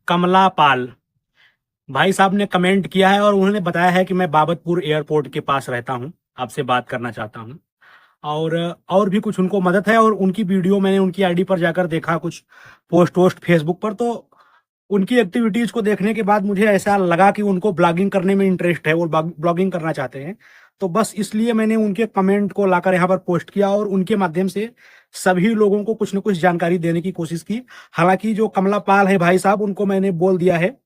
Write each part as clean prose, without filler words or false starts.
कमला पाल भाई साहब ने कमेंट किया है और उन्होंने बताया है कि मैं बाबतपुर एयरपोर्ट के पास रहता हूं, आपसे बात करना चाहता हूं। और और भी कुछ उनको मदद है, और उनकी वीडियो मैंने उनकी आईडी पर जाकर देखा, कुछ पोस्ट वोस्ट फेसबुक पर, तो उनकी एक्टिविटीज को देखने के बाद मुझे ऐसा लगा कि उनको ब्लॉगिंग करने में इंटरेस्ट है, वो ब्लॉगिंग करना चाहते हैं। तो बस इसलिए मैंने उनके कमेंट को लाकर यहाँ पर पोस्ट किया और उनके माध्यम से सभी लोगों को कुछ न कुछ जानकारी देने की कोशिश की। हालांकि जो कमला पाल है भाई साहब, उनको मैंने बोल दिया है,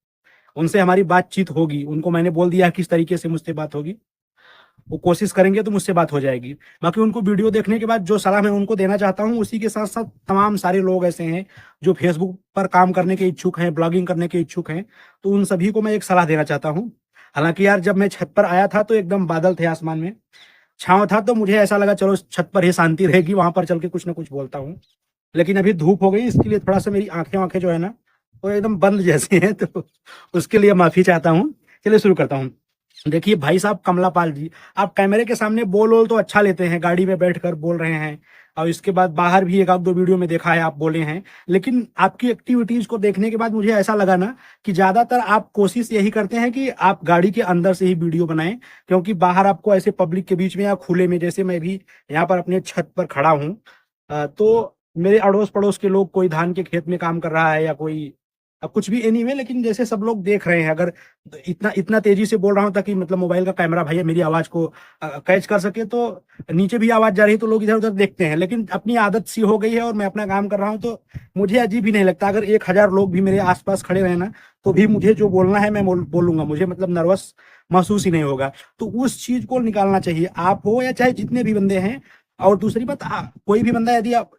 उनसे हमारी बातचीत होगी, उनको मैंने बोल दिया है किस तरीके से मुझसे बात होगी, वो कोशिश करेंगे तो मुझसे बात हो जाएगी। बाकी उनको वीडियो देखने के बाद जो सलाह मैं उनको देना चाहता हूँ, उसी के साथ साथ तमाम सारे लोग ऐसे हैं जो फेसबुक पर काम करने के इच्छुक हैं, ब्लॉगिंग करने के इच्छुक हैं, तो उन सभी को मैं एक सलाह देना चाहता हूँ। हालांकि यार, जब मैं छत पर आया था तो एकदम बादल थे आसमान में, छांव था, तो मुझे ऐसा लगा चलो छत पर ही शांति रहेगी, वहां पर चल के कुछ ना कुछ बोलता हूँ। लेकिन अभी धूप हो गई, इसके लिए थोड़ा सा मेरी आंखें आंखें जो है ना, वो एकदम बंद जैसी हैं, तो उसके लिए माफी चाहता हूँ। चलिए शुरू करता हूँ। देखिए भाई साहब कमला पाल जी, आप कैमरे के सामने बोल तो अच्छा लेते हैं, गाड़ी में बैठकर बोल रहे हैं, और इसके बाद बाहर भी एक आध दो वीडियो में देखा है आप बोले हैं। लेकिन आपकी एक्टिविटीज को देखने के बाद मुझे ऐसा लगा ना कि ज्यादातर आप कोशिश यही करते हैं कि आप गाड़ी के अंदर से ही वीडियो बनाएं, क्योंकि बाहर आपको ऐसे पब्लिक के बीच में या खुले में, जैसे मैं भी यहाँ पर अपने छत पर खड़ा हूँ, तो मेरे अड़ोस पड़ोस के लोग, कोई धान के खेत में काम कर रहा है या कोई अब कुछ भी एनीवे, लेकिन जैसे सब लोग देख रहे हैं, अगर इतना इतना तेजी से बोल रहा हूं ताकि मतलब मोबाइल का कैमरा भैया मेरी आवाज को कैच कर सके, तो नीचे भी आवाज जा रही है तो लोग इधर उधर देखते हैं। लेकिन अपनी आदत सी हो गई है और मैं अपना काम कर रहा हूं, तो मुझे अजीब ही नहीं लगता। अगर 1,000 लोग भी मेरे आसपास खड़े रहे ना, तो भी मुझे जो बोलना है मैं बोलूंगा, मुझे मतलब नर्वस महसूस ही नहीं होगा। तो उस चीज को निकालना चाहिए, आप हो या चाहे जितने भी बंदे हैं। और दूसरी बात, कोई भी बंदा, यदि आप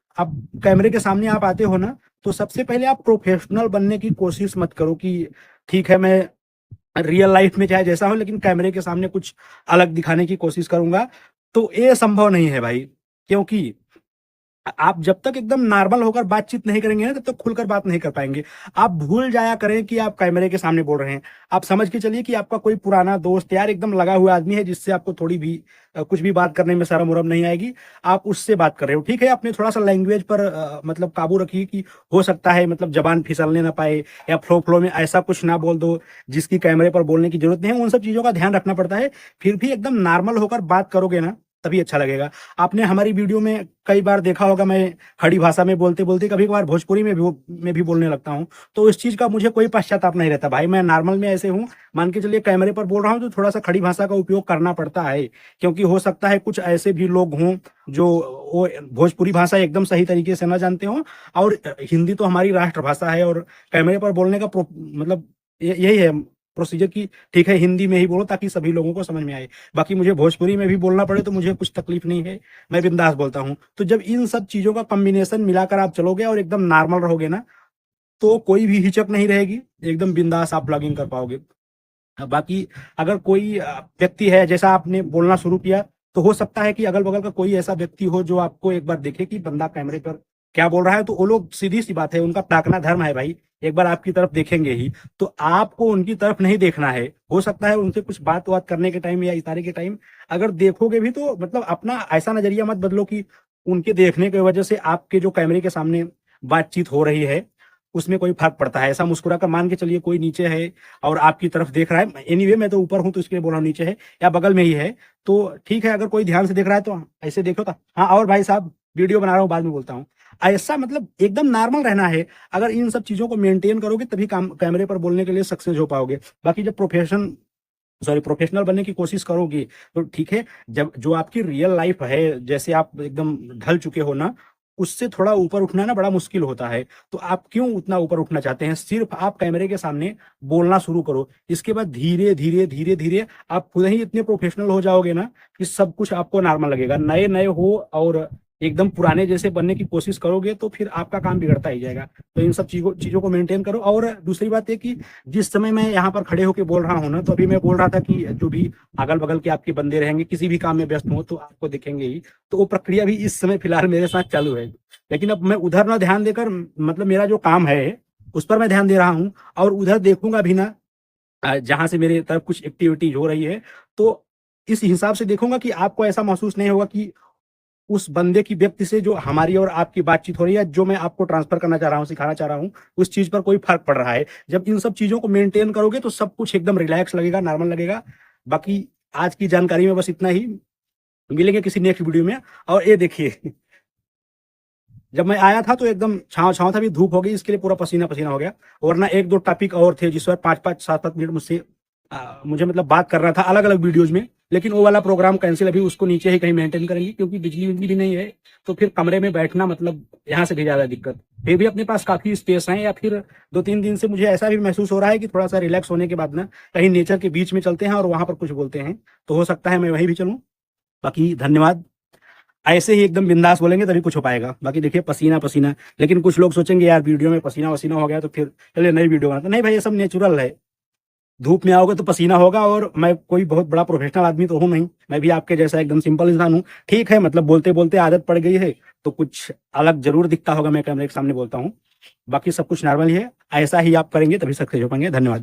कैमरे के सामने आप आते हो ना, तो सबसे पहले आप प्रोफेशनल बनने की कोशिश मत करो कि ठीक है मैं रियल लाइफ में चाहे जैसा हो, लेकिन कैमरे के सामने कुछ अलग दिखाने की कोशिश करूंगा, तो ये संभव नहीं है भाई। क्योंकि आप जब तक एकदम नॉर्मल होकर बातचीत नहीं करेंगे ना, तब तक खुलकर बात नहीं कर पाएंगे। आप भूल जाया करें कि आप कैमरे के सामने बोल रहे हैं। आप समझ के चलिए कि आपका कोई पुराना दोस्त यार, एकदम लगा हुआ आदमी है, जिससे आपको थोड़ी भी कुछ भी बात करने में शर्म उरम नहीं आएगी। आप उससे बात कर रहे हो, ठीक है, अपने थोड़ा सा लैंग्वेज पर मतलब काबू रखिए, कि हो सकता है मतलब जबान फिसलने ना पाए, या फ्लो फ्लो में ऐसा कुछ ना बोल दो जिसकी कैमरे पर बोलने की जरूरत नहीं है। उन सब चीजों का ध्यान रखना पड़ता है। फिर भी एकदम नॉर्मल होकर बात करोगे ना, तभी अच्छा लगेगा। आपने हमारी वीडियो में कई बार देखा होगा, मैं खड़ी भाषा में बोलते बोलते कभी कभार भोजपुरी में भी बोलने लगता हूँ। तो इस चीज का मुझे कोई पश्चाताप नहीं रहता भाई, मैं नॉर्मल में ऐसे हूँ। मान के चलिए कैमरे पर बोल रहा हूँ तो थोड़ा सा खड़ी भाषा का उपयोग करना पड़ता है, क्योंकि हो सकता है कुछ ऐसे भी लोग हों जो वो भोजपुरी भाषा एकदम सही तरीके से ना जानते हो। और हिंदी तो हमारी राष्ट्रभाषा है, और कैमरे पर बोलने का मतलब यही है प्रोसीजर की, ठीक है हिंदी में ही बोलो ताकि सभी लोगों को समझ में आए। बाकी मुझे भोजपुरी में भी बोलना पड़े तो मुझे कुछ तकलीफ नहीं है, मैं बिंदास बोलता हूँ। तो जब इन सब चीजों का कॉम्बिनेशन मिलाकर आप चलोगे और एकदम नॉर्मल रहोगे ना, तो कोई भी हिचक नहीं रहेगी, एकदम बिंदास आप ब्लॉगिंग कर पाओगे। बाकी अगर कोई व्यक्ति है, जैसा आपने बोलना शुरू किया, तो हो सकता है कि अगल बगल का कोई ऐसा व्यक्ति हो जो आपको एक बार देखे कि बंदा कैमरे पर क्या बोल रहा है, तो वो लोग, सीधी सी बात है, उनका ताकना धर्म है भाई, एक बार आपकी तरफ देखेंगे ही। तो आपको उनकी तरफ नहीं देखना है। हो सकता है उनसे कुछ बात बात करने के टाइम या इशारे के टाइम अगर देखोगे भी, तो मतलब अपना ऐसा नजरिया मत बदलो कि उनके देखने की वजह से आपके जो कैमरे के सामने बातचीत हो रही है उसमें कोई फर्क पड़ता है। ऐसा मुस्कुरा कर मान के चलिए कोई नीचे है और आपकी तरफ देख रहा है, एनीवे मैं तो ऊपर हूं तो इसके लिए बोल रहा हूं, नीचे है या बगल में ही है तो ठीक है, अगर कोई ध्यान से देख रहा है तो ऐसे देखो था। हाँ, और भाई साहब वीडियो बना रहा हूँ, बाद में बोलता हूँ। ऐसा मतलब एकदम नॉर्मल रहना है। अगर इन सब चीजों को मेंटेन करोगे तभी काम कैमरे पर बोलने के लिए सक्सेस हो पाओगे। बाकी जब प्रोफेशनल बनने की कोशिश करोगे तो ठीक है, जब जो आपकी रियल लाइफ है, जैसे आप एकदम ढल चुके हो ना, उससे थोड़ा ऊपर उठना ना बड़ा मुश्किल होता है। तो आप क्यों उतना ऊपर उठना चाहते हैं? सिर्फ आप कैमरे के सामने बोलना शुरू करो, इसके बाद धीरे धीरे धीरे धीरे आप खुद ही इतने प्रोफेशनल हो जाओगे ना कि सब कुछ आपको नॉर्मल लगेगा। नए नए हो और एकदम पुराने जैसे बनने की कोशिश करोगे तो फिर आपका काम बिगड़ता ही जाएगा। तो इन सब चीजों को मेंटेन करो। और दूसरी बात है कि जिस समय मैं यहाँ पर खड़े होकर बोल रहा हूँ ना, तो अभी मैं बोल रहा था कि जो भी अगल बगल के आपके बंदे रहेंगे, किसी भी काम में व्यस्त हो तो आपको दिखेंगे ही। तो वो प्रक्रिया भी इस समय फिलहाल मेरे साथ चालू है। लेकिन अब मैं उधर ना ध्यान देकर, मतलब मेरा जो काम है उस पर मैं ध्यान दे रहा हूँ, और उधर देखूंगा भी ना जहां से मेरे तरफ कुछ एक्टिविटीज हो रही है, तो इस हिसाब से देखूंगा कि आपको ऐसा महसूस नहीं होगा कि उस बंदे की, व्यक्ति से जो हमारी और आपकी बातचीत हो रही है, जो मैं आपको ट्रांसफर करना चाह रहा हूँ, सिखाना चाह रहा हूँ, उस चीज पर कोई फर्क पड़ रहा है। जब इन सब चीजों को मेंटेन करोगे तो सब कुछ एकदम रिलैक्स लगेगा, नॉर्मल लगेगा। बाकी आज की जानकारी में बस इतना ही। मिलेंगे किसी नेक्स्ट वीडियो में। और ये देखिए, जब मैं आया था तो एकदम छाँव छाँव था, अभी धूप हो गई, इसके लिए पूरा पसीना पसीना हो गया। वरना एक दो टॉपिक और थे जिस पर 5-5 7-7 मिनट मुझसे मुझे मतलब बात करना था अलग अलग वीडियोज में, लेकिन वो वाला प्रोग्राम कैंसिल। अभी उसको नीचे ही कहीं मेंटेन करेंगे, क्योंकि बिजली बिजली भी नहीं है, तो फिर कमरे में बैठना मतलब यहाँ से भी ज्यादा दिक्कत। फिर भी अपने पास काफी स्पेस है, या फिर 2-3 दिन से मुझे ऐसा भी महसूस हो रहा है कि थोड़ा सा रिलैक्स होने के बाद ना कहीं नेचर के बीच में चलते हैं और वहां पर कुछ बोलते हैं, तो हो सकता है मैं वहीं भी चलूँ। बाकी धन्यवाद। ऐसे ही एकदम बिंदास बोलेंगे तभी कुछ हो पाएगा। बाकी देखिए पसीना पसीना, लेकिन कुछ लोग सोचेंगे यार वीडियो में पसीना वसीना हो गया तो फिर चलिए नई वीडियो बनाते। नहीं भाई, ये सब नेचुरल है। धूप में आओगे तो पसीना होगा, और मैं कोई बहुत बड़ा प्रोफेशनल आदमी तो हूँ नहीं, मैं भी आपके जैसा एकदम सिंपल इंसान हूँ। ठीक है, मतलब बोलते बोलते आदत पड़ गई है तो कुछ अलग जरूर दिखता होगा, मैं कैमरे के सामने बोलता हूँ। बाकी सब कुछ नॉर्मल ही है। ऐसा ही आप करेंगे तभी सक्सेस हो पाएंगे। धन्यवाद।